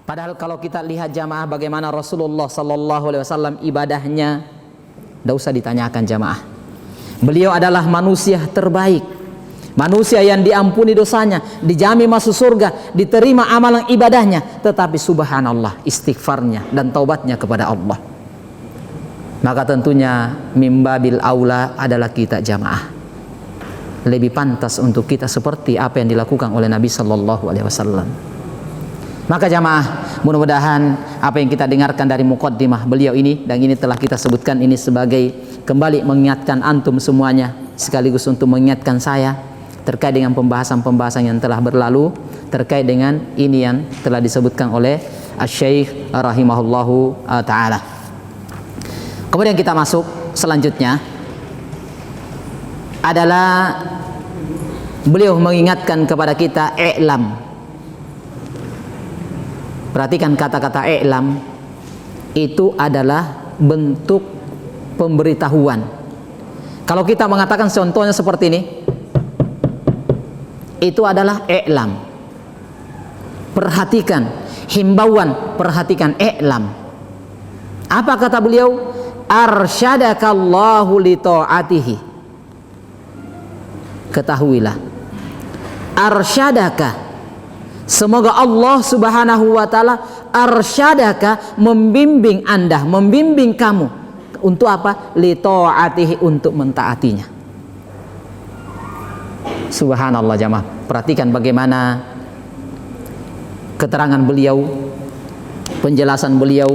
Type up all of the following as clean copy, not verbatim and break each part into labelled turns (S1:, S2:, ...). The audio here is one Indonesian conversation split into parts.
S1: Padahal kalau kita lihat jamaah bagaimana Rasulullah sallallahu alaihi wasallam ibadahnya, tidak usah ditanyakan jamaah. Beliau adalah manusia terbaik, manusia yang diampuni dosanya, dijamin masuk surga, diterima amalan ibadahnya, tetapi subhanallah istighfarnya dan taubatnya kepada Allah. Maka tentunya mimbabil aula adalah kita jamaah. Lebih pantas untuk kita seperti apa yang dilakukan oleh Nabi sallallahu alaihi wasallam. Maka jamaah, mudah-mudahan apa yang kita dengarkan dari muqaddimah beliau ini, dan ini telah kita sebutkan ini sebagai kembali mengingatkan antum semuanya, sekaligus untuk mengingatkan saya terkait dengan pembahasan-pembahasan yang telah berlalu, terkait dengan ini yang telah disebutkan oleh Asy-Syaikh rahimahullahu ta'ala. Kemudian kita masuk selanjutnya adalah beliau mengingatkan kepada kita i'lam. Perhatikan kata-kata i'lam, itu adalah bentuk pemberitahuan. Kalau kita mengatakan contohnya seperti ini, itu adalah i'lam. Perhatikan, himbauan, perhatikan i'lam. Apa kata beliau? Arsyadakallahu li ta'atihi. Ketahuilah, arsyadaka, semoga Allah subhanahu wa ta'ala arsyadaka, membimbing anda, membimbing kamu untuk apa? Li ta'atihi, untuk mentaatinya. Subhanallah jamaah, perhatikan bagaimana keterangan beliau, penjelasan beliau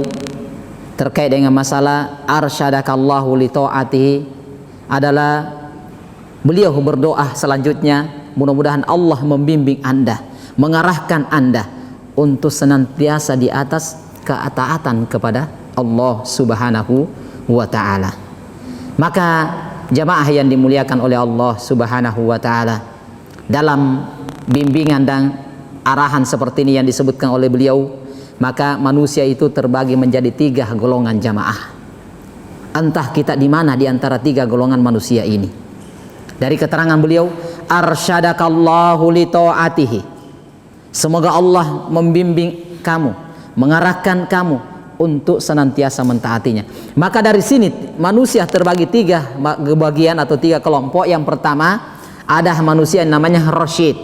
S1: terkait dengan masalah arsyadakallahu li ta'atihi adalah beliau berdoa selanjutnya, mudah-mudahan Allah membimbing anda, mengarahkan anda untuk senantiasa di atas ketaatan kepada Allah subhanahu wa ta'ala. Maka jamaah yang dimuliakan oleh Allah subhanahu wa ta'ala, dalam bimbingan dan arahan seperti ini yang disebutkan oleh beliau, maka manusia itu terbagi menjadi 3 golongan jamaah. Entah kita di mana di antara 3 golongan manusia ini. Dari keterangan beliau, arsyadakallahu li ta'atihi, semoga Allah membimbing kamu, mengarahkan kamu untuk senantiasa mentaatinya. Maka dari sini manusia terbagi 3 bagian atau 3 kelompok. Yang pertama, ada manusia yang namanya rasyid.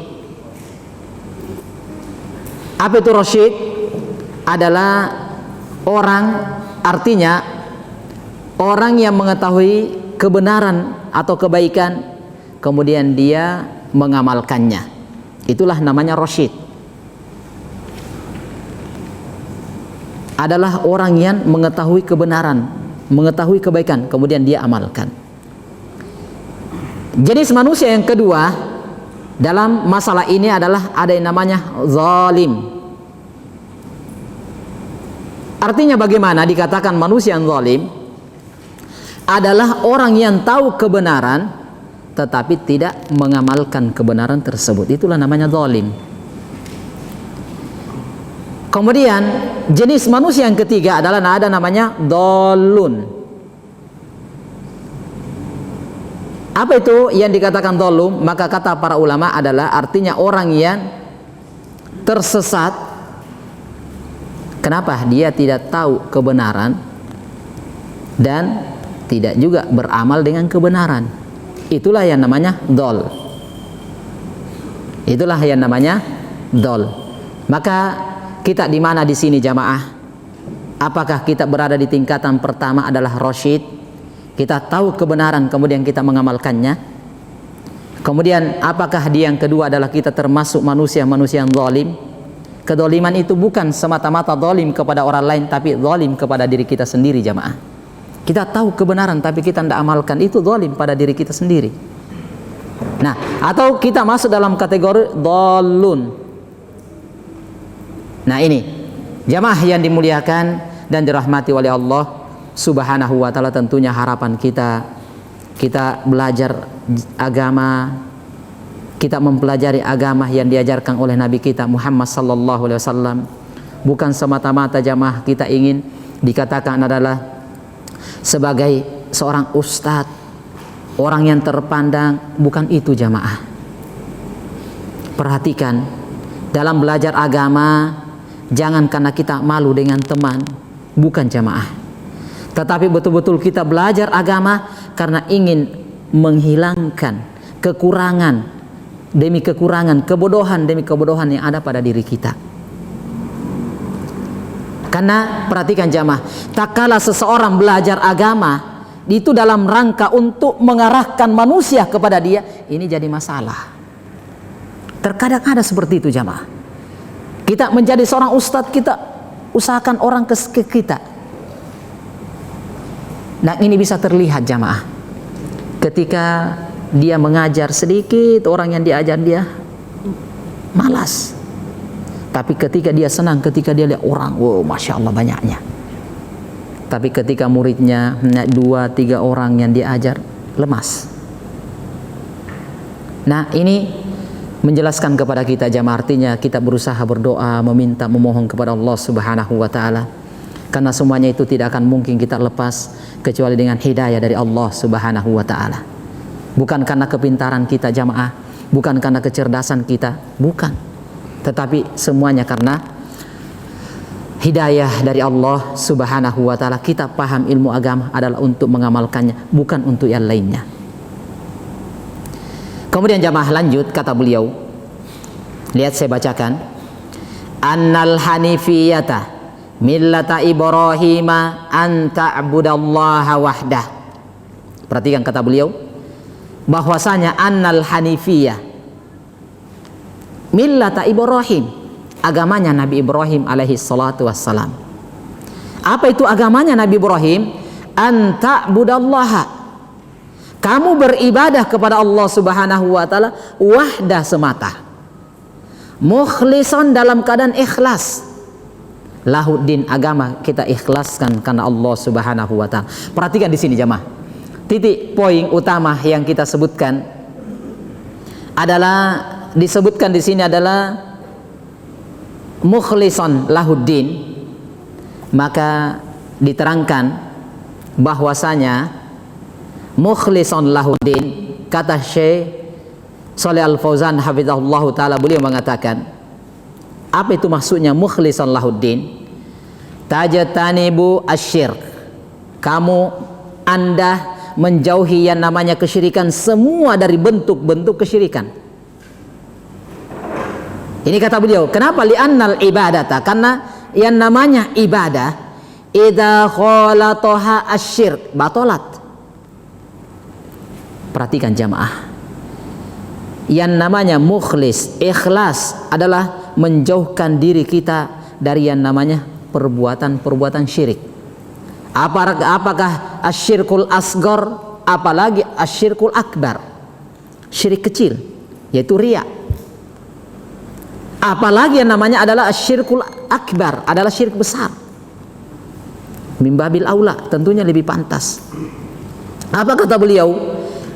S1: Apa itu rasyid? Adalah orang, artinya orang yang mengetahui kebenaran atau kebaikan, kemudian dia mengamalkannya. Itulah namanya rasyid. Adalah orang yang mengetahui kebenaran, mengetahui kebaikan, kemudian dia amalkan. Jenis manusia yang kedua dalam masalah ini adalah ada yang namanya zalim. Artinya bagaimana dikatakan manusia yang zalim? Adalah orang yang tahu kebenaran tetapi tidak mengamalkan kebenaran tersebut. Itulah namanya zalim. Kemudian jenis manusia yang ketiga adalah ada namanya dhalun. Apa itu yang dikatakan dhalum? Maka kata para ulama adalah artinya orang yang tersesat. Kenapa? Dia tidak tahu kebenaran dan tidak juga beramal dengan kebenaran. Itulah yang namanya dhol. Itulah yang namanya dhol. Maka kita di mana di sini jamaah? Apakah kita berada di tingkatan pertama adalah rasyid? Kita tahu kebenaran kemudian kita mengamalkannya. Kemudian apakah di yang kedua adalah kita termasuk manusia-manusia yang zalim? Kedoliman itu bukan semata-mata zalim kepada orang lain, tapi zalim kepada diri kita sendiri jamaah. Kita tahu kebenaran tapi kita tidak amalkan, itu zalim pada diri kita sendiri. Nah, atau kita masuk dalam kategori dhalun. Nah ini jamaah yang dimuliakan dan dirahmati oleh Allah subhanahu wa ta'ala, tentunya harapan kita belajar agama, kita mempelajari agama yang diajarkan oleh Nabi kita Muhammad sallallahu alaihi wasallam, bukan semata-mata jamaah kita ingin dikatakan adalah sebagai seorang ustadz, orang yang terpandang, bukan itu jamaah. Perhatikan, dalam belajar agama Jangan karena kita malu dengan teman, bukan jamaah. Tetapi betul-betul kita belajar agama karena ingin menghilangkan kekurangan demi kekurangan, kebodohan demi kebodohan yang ada pada diri kita. Karena perhatikan jamaah, tak kala seseorang belajar agama itu dalam rangka untuk mengarahkan manusia kepada dia, ini jadi masalah. Terkadang ada seperti itu jamaah. Kita menjadi seorang ustadz, kita usahakan orang ke kita. Nah, ini bisa terlihat jamaah ketika dia mengajar sedikit, orang yang diajar dia malas. Tapi ketika dia senang, ketika dia lihat orang, wow, masya Allah banyaknya. Tapi ketika muridnya hanya 2-3 orang yang diajar, lemas. Nah, ini menjelaskan kepada kita jamaah, artinya kita berusaha berdoa, meminta, memohon kepada Allah Subhanahu wa taala. Karena semuanya itu tidak akan mungkin kita lepas kecuali dengan hidayah dari Allah Subhanahu wa taala. Bukan karena kepintaran kita jamaah, bukan karena kecerdasan kita, bukan. Tetapi semuanya karena hidayah dari Allah Subhanahu wa taala. Kita paham ilmu agama adalah untuk mengamalkannya, bukan untuk yang lainnya. Kemudian jamaah lanjut, kata beliau, lihat saya bacakan, annal hanifiyata millata ibrahima an ta'budallaha wahdah. Perhatikan kata beliau, bahwasanya annal hanifiyah millata Ibrahim, agamanya Nabi Ibrahim alaihi salatu wassalam. Apa itu agamanya Nabi Ibrahim? An ta'budallaha, kamu beribadah kepada Allah Subhanahu wa taala wahdah semata, mukhlisan dalam keadaan ikhlas. Lahuddin, agama kita ikhlaskan karena Allah Subhanahu wa taala. Perhatikan di sini jamaah, titik poin utama yang kita sebutkan adalah, disebutkan di sini adalah mukhlisan lahuddin. Maka diterangkan bahwasanya mukhlisan lahuddin, kata Syekh Shalih Al-Fauzan hafizahullah taala, beliau mengatakan, apa itu maksudnya mukhlisan lahuddin? Tajtanibu asyirk, Anda menjauhi yang namanya kesyirikan, semua dari bentuk-bentuk kesyirikan. Ini kata beliau, kenapa? Li'annal ibadata, karena yang namanya ibadah idza khalataha asyirk batalat. Perhatikan jamaah, yang namanya mukhlis, ikhlas adalah menjauhkan diri kita dari yang namanya perbuatan-perbuatan syirik. Apakah asyirkul asghar, apalagi asyirkul akbar, syirik kecil, yaitu riya. Apalagi yang namanya adalah asyirkul akbar, adalah syirik besar. Mimbabil aula, tentunya lebih pantas. Apa kata beliau?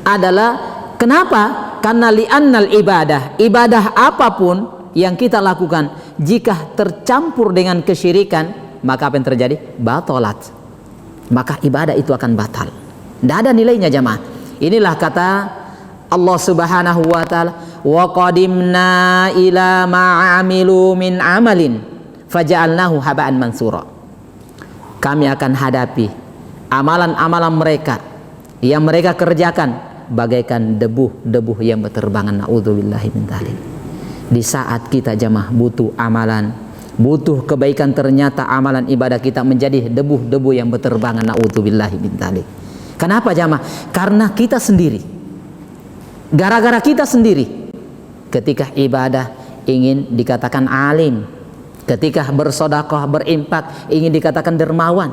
S1: Adalah kenapa? Karena li'annal ibadah apapun yang kita lakukan, jika tercampur dengan kesyirikan, maka apa yang terjadi? Batalat. Maka ibadah itu akan batal. Tidak ada nilainya jamaah. Inilah kata Allah Subhanahu wa taala, wa qadimna ila ma 'amilu min amalin faja'alnahu haba'an mansura. Kami akan hadapi amalan-amalan mereka yang mereka kerjakan bagaikan debu-debu yang berterbangan. Na'udzubillahi min dzalik. Di saat kita jamaah butuh amalan, butuh kebaikan, ternyata amalan ibadah kita menjadi debu-debu yang berterbangan. Na'udzubillahi min dzalik. Kenapa jamaah? Karena kita sendiri, gara-gara kita sendiri, ketika ibadah ingin dikatakan alim, ketika bersedekah, berimpak ingin dikatakan dermawan,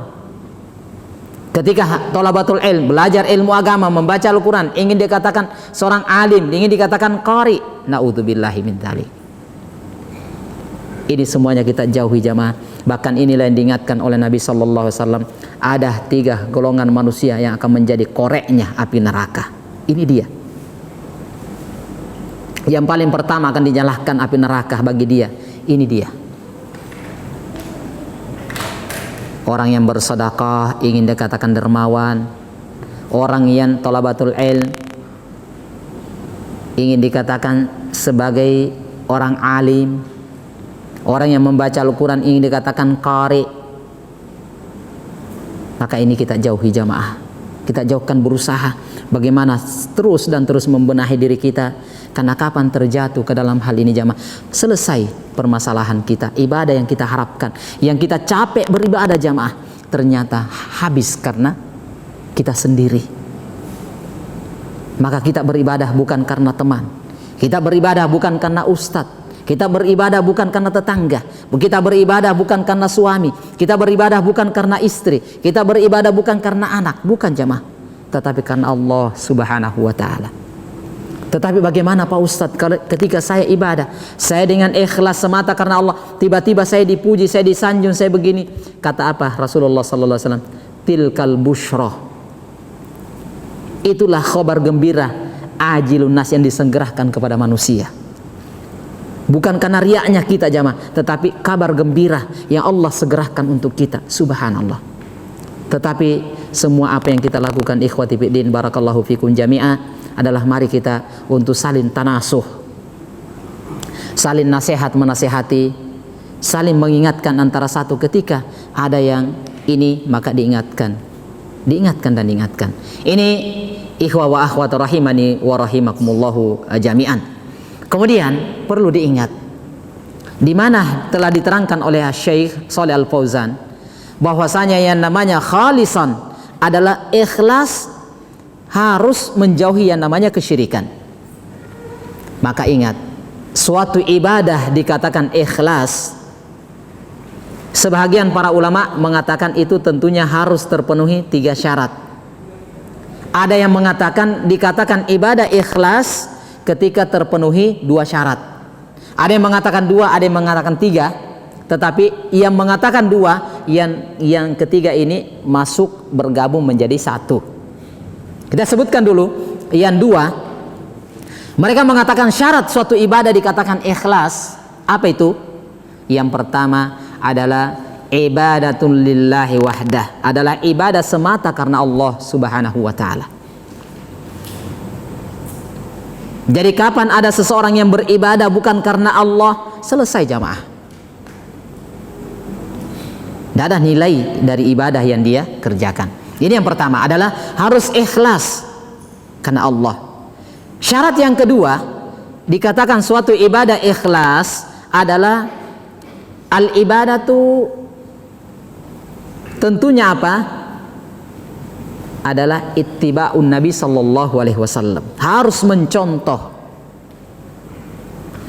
S1: ketika thalabatul ilm, belajar ilmu agama, membaca Al-Quran, ingin dikatakan seorang alim, ingin dikatakan qari. Na'udzubillahi min dzalik. Ini semuanya kita jauhi jamaah. Bahkan inilah yang diingatkan oleh Nabi sallallahu alaihi wasallam, ada 3 golongan manusia yang akan menjadi koreknya api neraka. Ini dia. Yang paling pertama akan dinyalakan api neraka bagi dia, ini dia. Orang yang bersedekah ingin dikatakan dermawan, orang yang thalabatul ilm ingin dikatakan sebagai orang alim, Orang yang membaca Al-Quran ingin dikatakan qari, maka ini kita jauhi jamaah. Kita jauhkan, berusaha bagaimana terus dan terus membenahi diri kita. Karena kapan terjatuh ke dalam hal ini jamaah, selesai permasalahan kita. Ibadah yang kita harapkan, yang kita capek beribadah jamaah, ternyata habis karena kita sendiri. Maka kita beribadah bukan karena teman, kita beribadah bukan karena ustadz, kita beribadah bukan karena tetangga, kita beribadah bukan karena suami, kita beribadah bukan karena istri, kita beribadah bukan karena anak, bukan jamaah, tetapi karena Allah Subhanahu wa ta'ala. Tetapi bagaimana Pak Ustadz ketika saya ibadah, saya dengan ikhlas semata karena Allah, tiba-tiba saya dipuji, saya disanjung, saya begini. Kata apa Rasulullah sallallahu alaihi wasallam? Tilkal busyrah. Itulah khabar gembira ajilun nas yang disegerakan kepada manusia. Bukan karena riaknya kita jamaah, tetapi kabar gembira yang Allah segerakan untuk kita. Subhanallah. Tetapi semua apa yang kita lakukan ikhwati fiddin barakallahu fikum jami'ah adalah mari kita untuk saling tanasuh, saling nasihat menasihati, saling mengingatkan antara satu. Ketika ada yang ini maka diingatkan dan diingatkan. Ini ikhwah wa akhwat rahimani wa rahimakumullahu jami'an. Kemudian perlu diingat, di mana telah diterangkan oleh Syekh Shalih Al Fauzan bahwasanya yang namanya khalisan adalah ikhlas, harus menjauhi yang namanya kesyirikan. Maka ingat, suatu ibadah dikatakan ikhlas, sebagian para ulama mengatakan itu tentunya harus terpenuhi 3 syarat. Ada yang mengatakan dikatakan ibadah ikhlas ketika terpenuhi 2 syarat. Ada yang mengatakan 2, ada yang mengatakan 3. Tetapi yang mengatakan 2, yang ketiga ini masuk bergabung menjadi 1. Kita sebutkan dulu yang 2. Mereka mengatakan syarat suatu ibadah dikatakan ikhlas. Apa itu? Yang pertama adalah ibadatun lillahi wahdah, adalah ibadah semata karena Allah Subhanahu wa ta'ala. Jadi kapan ada seseorang yang beribadah bukan karena Allah, selesai jamaah. Tidak ada nilai dari ibadah yang dia kerjakan. Ini yang pertama adalah harus ikhlas karena Allah. Syarat yang kedua dikatakan suatu ibadah ikhlas adalah al-ibadatu, tentunya apa? Adalah ittiba'un Nabi sallallahu alaihi wasallam. Harus mencontoh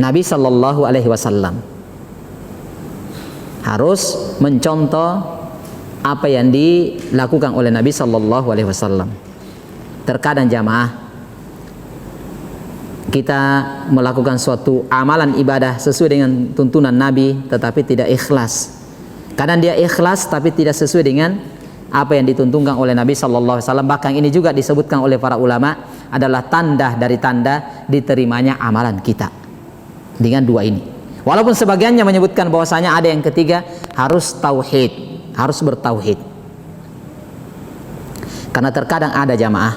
S1: Nabi sallallahu alaihi wasallam. Harus mencontoh apa yang dilakukan oleh Nabi sallallahu alaihi wasallam. Terkadang jamaah kita melakukan suatu amalan ibadah sesuai dengan tuntunan Nabi tetapi tidak ikhlas. Kadang dia ikhlas tapi tidak sesuai dengan apa yang dituntunkan oleh Nabi sallallahu alaihi wasallam. Bahkan ini juga disebutkan oleh para ulama adalah tanda dari tanda diterimanya amalan kita. Dengan 2 ini. Walaupun sebagiannya menyebutkan bahwasanya ada yang ketiga, harus tauhid. Harus bertauhid. Karena terkadang ada jamaah,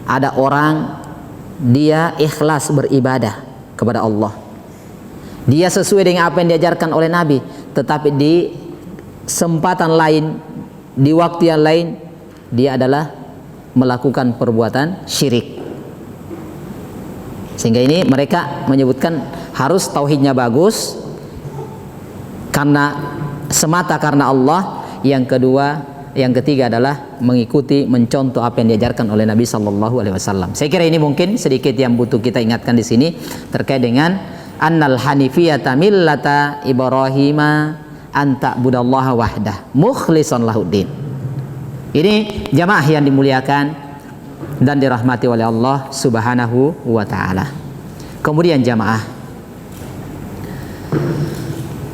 S1: ada orang dia ikhlas beribadah kepada Allah, dia sesuai dengan apa yang diajarkan oleh Nabi, tetapi di kesempatan lain, di waktu yang lain, dia adalah melakukan perbuatan syirik. Sehingga ini mereka menyebutkan harus tauhidnya bagus karena semata karena Allah. Yang kedua, yang ketiga adalah mengikuti, mencontoh apa yang diajarkan oleh Nabi sallallahu alaihi wasallam. Saya kira ini mungkin sedikit yang butuh kita ingatkan di sini terkait dengan annal hanifiyata millata Ibrahima anta budallaha wahdah mukhlishan lahuddin. Ini jamaah yang dimuliakan dan dirahmati oleh Allah Subhanahu wa ta'ala. Kemudian jamaah,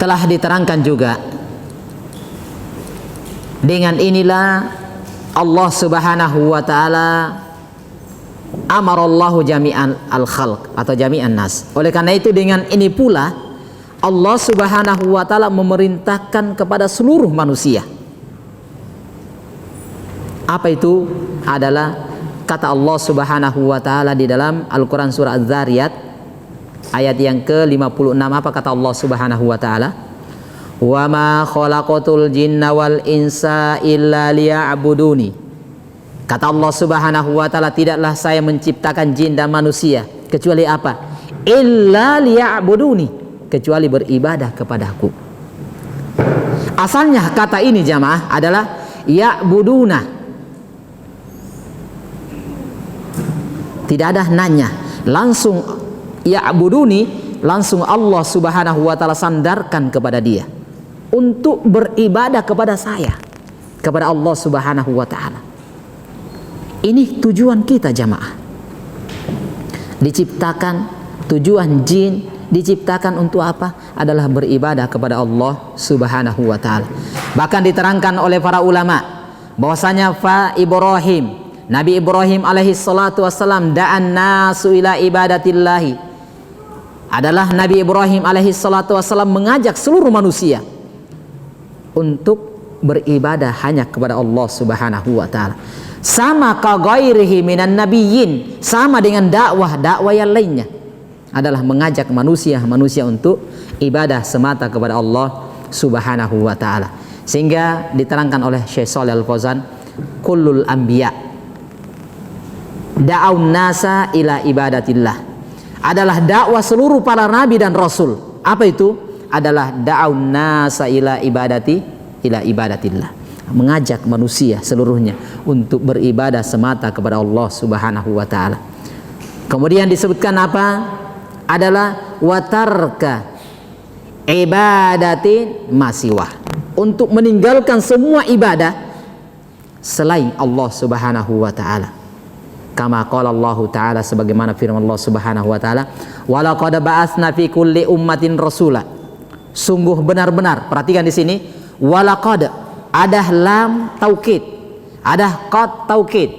S1: telah diterangkan juga, dengan inilah Allah Subhanahu wa ta'ala amarallahu jami'an al-khalq atau jami'an nas. Oleh karena itu dengan ini pula Allah Subhanahu wa ta'ala memerintahkan kepada seluruh manusia. Apa itu? Adalah kata Allah Subhanahu wa ta'ala di dalam Al-Quran surah Az-Zariyat ayat yang ke-56. Apa kata Allah Subhanahu wa ta'ala? Wa ma khalaqatul jinna wal insa illa liya'buduni. Kata Allah Subhanahu wa taala, tidaklah saya menciptakan jin dan manusia kecuali apa? Illa liya'buduni, kecuali beribadah kepadaku. Asalnya kata ini jamaah adalah ya'buduna. Tidak ada nanya, langsung ya'buduni, langsung Allah Subhanahu wa taala sandarkan kepada dia untuk beribadah kepada saya, kepada Allah Subhanahu wa taala. Ini tujuan kita jamaah. Diciptakan, tujuan jin diciptakan untuk apa? Adalah beribadah kepada Allah Subhanahu wa taala. Bahkan diterangkan oleh para ulama bahwasanya Nabi Ibrahim alaihi salatu wassalam da'an nasu ila ibadatillahi. Adalah Nabi Ibrahim alaihi salatu wassalam mengajak seluruh manusia untuk beribadah hanya kepada Allah Subhanahu wa taala. Sama ka ghairihi minan nabiyyin, sama dengan dakwah yang lainnya, adalah mengajak manusia untuk ibadah semata kepada Allah Subhanahu wa taala. Sehingga diterangkan oleh Syekh Shalih Al-Fauzan, kullul anbiya da'aun nasa ila ibadatillah. Adalah dakwah seluruh para nabi dan rasul. Apa itu? Adalah da'aun nasa ila ibadatillah, mengajak manusia seluruhnya untuk beribadah semata kepada Allah Subhanahu wa taala. Kemudian disebutkan apa? Adalah watarka ibadati masiwah, untuk meninggalkan semua ibadah selain Allah Subhanahu wa taala. Kama qala Allah taala, sebagaimana firman Allah Subhanahu wa taala, walaqad ba'atsna fi kulli ummatin rasula. Sungguh benar-benar, perhatikan di sini, walaqad, ada lam taukid, ada qad taukid.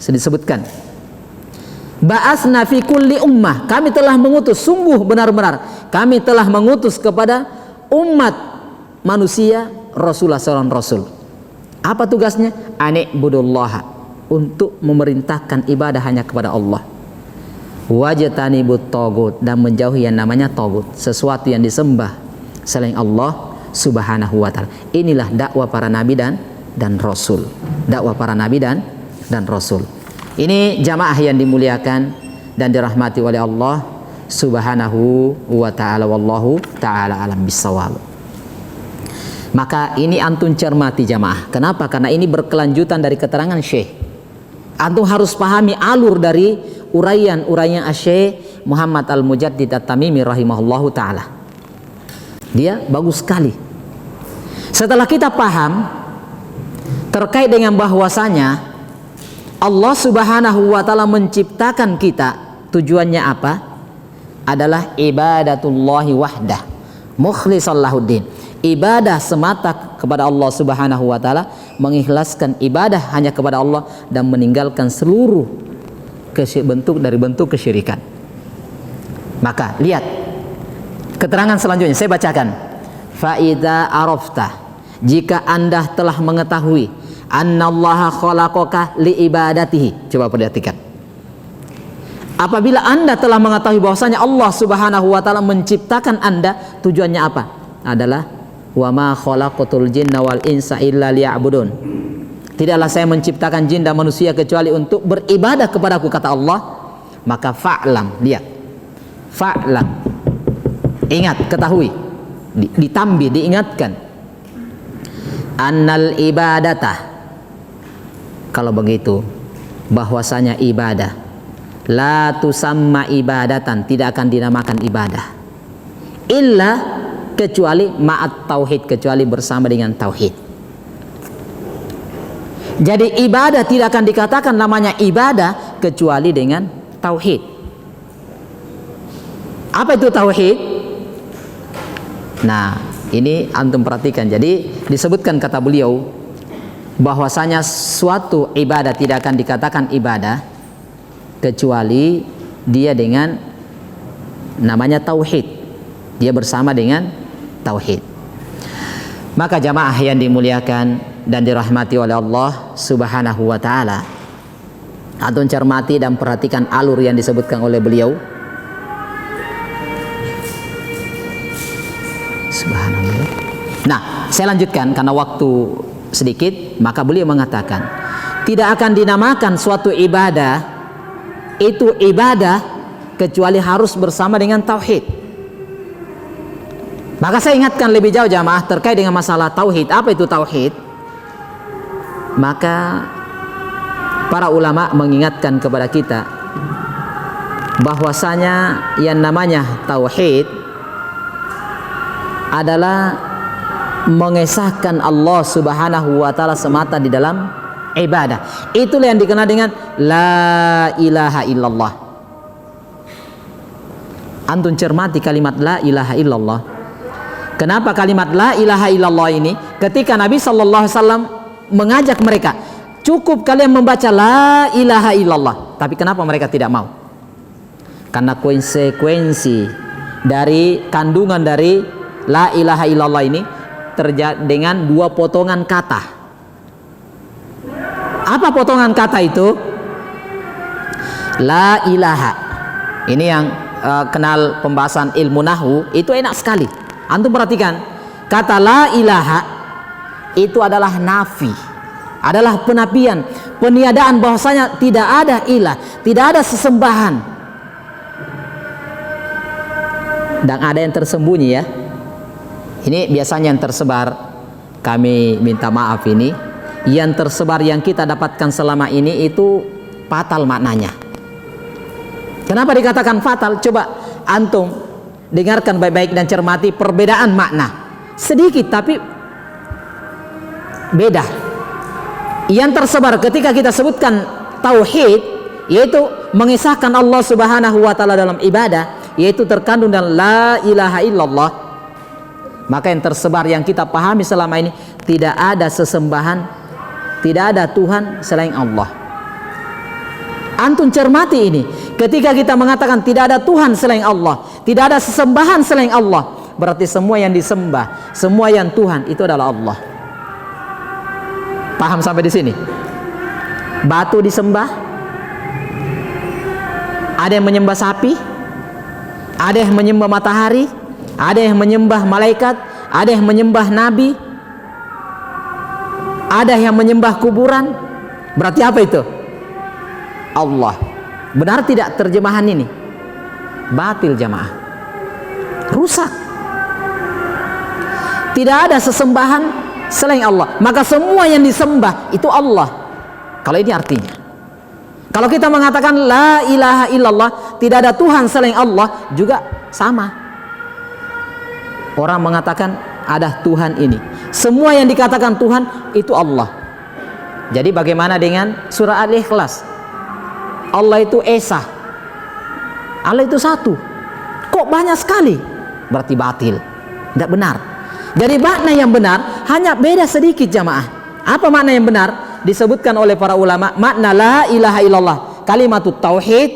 S1: Disebutkan ba'atsna fi kulli ummah, kami telah mengutus, sungguh benar-benar kami telah mengutus kepada umat manusia rasulah, seorang rasul. Apa tugasnya? Ani'budullaha, untuk memerintahkan ibadah hanya kepada Allah. Wajtanibut tagut, dan menjauhi yang namanya tagut, sesuatu yang disembah selain Allah Subhanahu wa taala. Inilah dakwah para nabi dan rasul. Dakwah para nabi dan rasul. Ini jamaah yang dimuliakan dan dirahmati oleh Allah Subhanahu wa taala. Wallahu taala alam bissawab. Maka ini antum cermati jamaah. Kenapa? Karena ini berkelanjutan dari keterangan Syekh. Antum harus pahami alur dari uraian Syekh Muhammad Al-Mujaddid At-Tamimi rahimahullahu taala. Dia bagus sekali. Setelah kita paham terkait dengan bahwasanya Allah Subhanahu wa taala menciptakan kita, tujuannya apa? Adalah ibadatullahi wahdah, mukhlishan lahuddin. Ibadah semata kepada Allah Subhanahu wa taala, mengikhlaskan ibadah hanya kepada Allah dan meninggalkan seluruh bentuk kesyirikan. Maka lihat keterangan selanjutnya, saya bacakan. Fa idza arafta, jika Anda telah mengetahui annallaha khalaqaka li ibadatihi. Coba perhatikan. Apabila Anda telah mengetahui bahwasanya Allah Subhanahu wa taala menciptakan Anda, tujuannya apa? Adalah wa ma khalaqatul jinna wal insa illa liya'budun. Tidaklah saya menciptakan jin dan manusia kecuali untuk beribadah kepadaku, kata Allah. Maka fa'lam, lihat, fa'lam, ingat, ketahui, ditambih, diingatkan, annal ibadata, kalau begitu bahwasanya ibadah la tusamma ibadatan, tidak akan dinamakan ibadah, illa, kecuali ma'at tauhid, kecuali bersama dengan tauhid. Jadi ibadah tidak akan dikatakan namanya ibadah kecuali dengan tauhid. Apa itu tauhid? Nah, ini antum perhatikan. Jadi disebutkan kata beliau bahwasanya suatu ibadah tidak akan dikatakan ibadah kecuali dia dengan namanya tauhid. Dia bersama dengan tauhid. Maka jamaah yang dimuliakan dan dirahmati oleh Allah Subhanahu wa taala, antum cermati dan perhatikan alur yang disebutkan oleh beliau. Subhanallah. Nah, saya lanjutkan karena waktu sedikit. Maka beliau mengatakan, tidak akan dinamakan suatu ibadah itu ibadah kecuali harus bersama dengan tauhid. Maka saya ingatkan lebih jauh jamaah terkait dengan masalah tauhid. Apa itu tauhid? Maka para ulama mengingatkan kepada kita bahwasanya yang namanya tauhid adalah mengesahkan Allah Subhanahu wa taala semata di dalam ibadah. Itulah yang dikenal dengan la ilaha illallah. Antum cermati kalimat la ilaha illallah. Kenapa kalimat la ilaha illallah ini ketika Nabi sallallahu alaihi wasallam mengajak mereka, cukup kalian membaca la ilaha illallah, tapi kenapa mereka tidak mau? Karena konsekuensi dari kandungan dari la ilaha illallah ini terjadi dengan dua potongan kata. Apa potongan kata itu? La ilaha. Ini yang kenal pembahasan ilmu nahwu itu enak sekali. Antum perhatikan, kata la ilaha itu adalah nafi, adalah penafian, peniadaan bahwasanya tidak ada ilah, tidak ada sesembahan. Dan ada yang tersembunyi ya. Ini biasanya yang tersebar, kami minta maaf ini, yang tersebar yang kita dapatkan selama ini itu fatal maknanya. Kenapa dikatakan fatal? Coba antum dengarkan baik-baik dan cermati perbedaan makna. Sedikit tapi beda. Yang tersebar ketika kita sebutkan tauhid, yaitu mengesahkan Allah Subhanahu wa taala dalam ibadah, yaitu terkandung dalam la ilaha illallah. Maka yang tersebar yang kita pahami selama ini, tidak ada sesembahan, tidak ada Tuhan selain Allah. Antum cermati ini, ketika kita mengatakan tidak ada Tuhan selain Allah, tidak ada sesembahan selain Allah, berarti semua yang disembah, semua yang Tuhan itu adalah Allah. Paham sampai di sini? Batu disembah, ada yang menyembah sapi, ada yang menyembah matahari, ada yang menyembah malaikat, ada yang menyembah nabi, ada yang menyembah kuburan. Berarti apa itu? Allah. Benar tidak terjemahan ini? Batil jamaah, rusak. Tidak ada sesembahan selain Allah, maka semua yang disembah itu Allah. Kalau ini artinya, kalau kita mengatakan la ilaha illallah, tidak ada Tuhan selain Allah, juga sama. Orang mengatakan ada Tuhan ini, semua yang dikatakan Tuhan itu Allah. Jadi bagaimana dengan surah Al-Ikhlas? Allah itu esa, Allah itu satu. Kok banyak sekali? Berarti batil, tidak benar. Jadi makna yang benar hanya beda sedikit jamaah. Apa makna yang benar? Disebutkan oleh para ulama, makna la ilaha illallah, kalimatut tauhid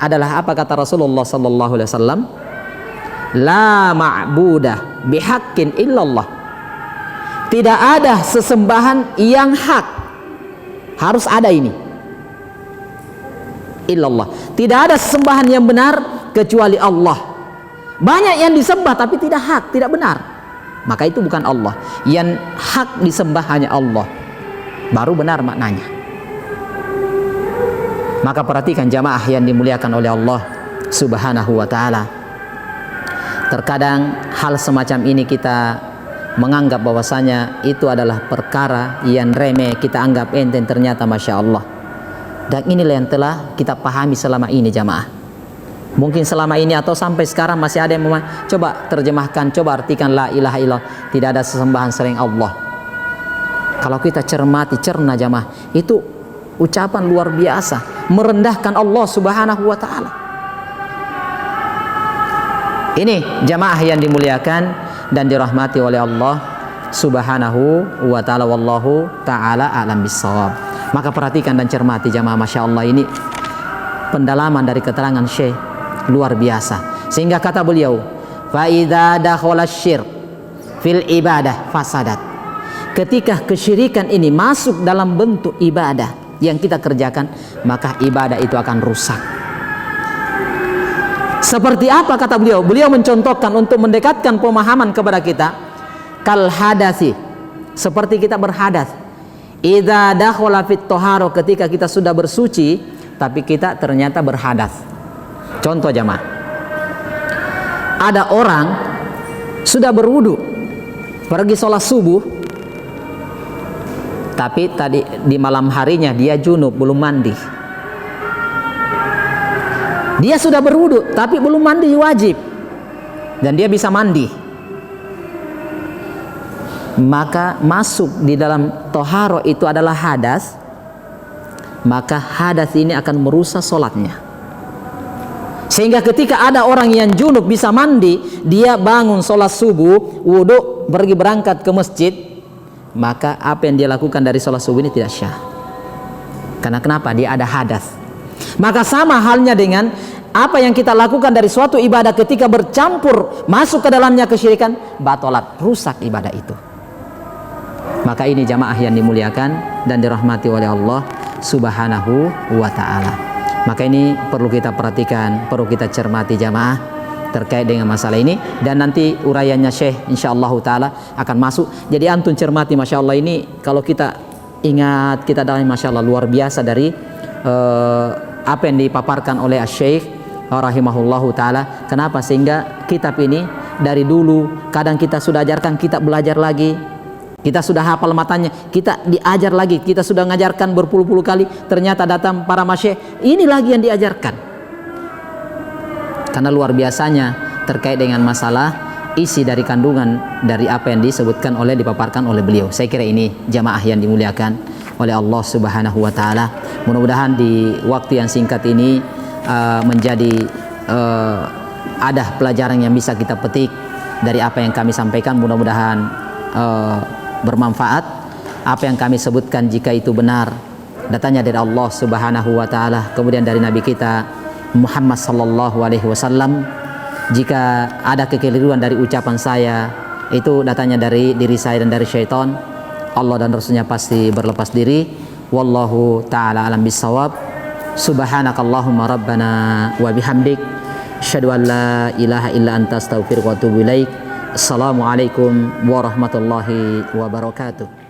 S1: adalah apa kata Rasulullah sallallahu alaihi wasallam? La ma'budah bihaqqin illallah. Tidak ada sesembahan yang hak. Harus ada ini. Illallah. Tidak ada sesembahan yang benar kecuali Allah. Banyak yang disembah tapi tidak hak, tidak benar. Maka itu bukan Allah. Yang hak disembah hanya Allah. Baru benar maknanya. Maka perhatikan jamaah yang dimuliakan oleh Allah Subhanahu wa taala. Terkadang hal semacam ini kita menganggap bahwasanya itu adalah perkara yang remeh, kita anggap enteng, ternyata Masya Allah. Dan inilah yang telah kita pahami selama ini jamaah. Mungkin selama ini atau sampai sekarang masih ada yang coba terjemahkan, coba artikan la ilaha illallah, tidak ada sesembahan selain Allah. Kalau kita cermati, cerna jamaah, itu ucapan luar biasa, merendahkan Allah Subhanahu wa taala. Ini jamaah yang dimuliakan dan dirahmati oleh Allah Subhanahu wa taala, wallahu taala a'lam bissawab. Maka perhatikan dan cermati jamaah, Masya Allah, ini pendalaman dari keterangan Syekh luar biasa. Sehingga kata beliau, fa idza dakhala syirk fil ibadah fasadat. Ketika kesyirikan ini masuk dalam bentuk ibadah yang kita kerjakan, maka ibadah itu akan rusak. Seperti apa kata beliau? Beliau mencontohkan untuk mendekatkan pemahaman kepada kita. kal hadasi, seperti kita berhadas. Idza dakhala fit thahara, ketika kita sudah bersuci tapi kita ternyata berhadas. Contoh jamaah, ada orang sudah berwudu pergi sholat subuh, tapi tadi di malam harinya dia junub, belum mandi. Dia sudah berwudu tapi belum mandi wajib, dan dia bisa mandi. Maka masuk di dalam toharo itu adalah hadas, maka hadas ini akan merusak sholatnya. Sehingga ketika ada orang yang junub bisa mandi, dia bangun sholat subuh, wudhu, pergi berangkat ke masjid, maka apa yang dia lakukan dari sholat subuh ini tidak syah. Karena kenapa? Dia ada hadas. Maka sama halnya dengan apa yang kita lakukan dari suatu ibadah, ketika bercampur masuk ke dalamnya kesyirikan, batalat, rusak ibadah itu. Maka ini jamaah yang dimuliakan dan dirahmati oleh Allah Subhanahu wa ta'ala. Maka ini perlu kita perhatikan, perlu kita cermati jamaah terkait dengan masalah ini, dan nanti uraiannya Syekh insyaallah ta'ala akan masuk. Jadi antum cermati, masya Allah, ini kalau kita ingat, kita dalam masya Allah luar biasa dari apa yang dipaparkan oleh Syekh rahimahullahu ta'ala. Kenapa? Sehingga kitab ini dari dulu kadang kita sudah ajarkan, kita belajar lagi, kita sudah hafal matanya, kita diajar lagi, kita sudah ngajarkan berpuluh-puluh kali, ternyata datang para masyayikh, ini lagi yang diajarkan. Karena luar biasanya terkait dengan masalah isi dari kandungan dari apa yang disebutkan oleh, dipaparkan oleh beliau. Saya kira ini jamaah yang dimuliakan oleh Allah Subhanahu wa ta'ala. Mudah-mudahan di waktu yang singkat ini menjadi ada pelajaran yang bisa kita petik dari apa yang kami sampaikan. Mudah-mudahan bermanfaat. Apa yang kami sebutkan, jika itu benar datanya dari Allah Subhanahu wa ta'ala, kemudian dari Nabi kita Muhammad sallallahu alaihi wasallam, jika ada kekeliruan dari ucapan saya, itu datanya dari diri saya dan dari syaitan, Allah dan Rasulnya pasti berlepas diri. Wallahu ta'ala alam bisawab. Subhanakallahumma rabbana wa bihamdik, asyhadu an la ilaha illa anta astaghfiruka wa atubu ilaik. Assalamualaikum warahmatullahi wabarakatuh.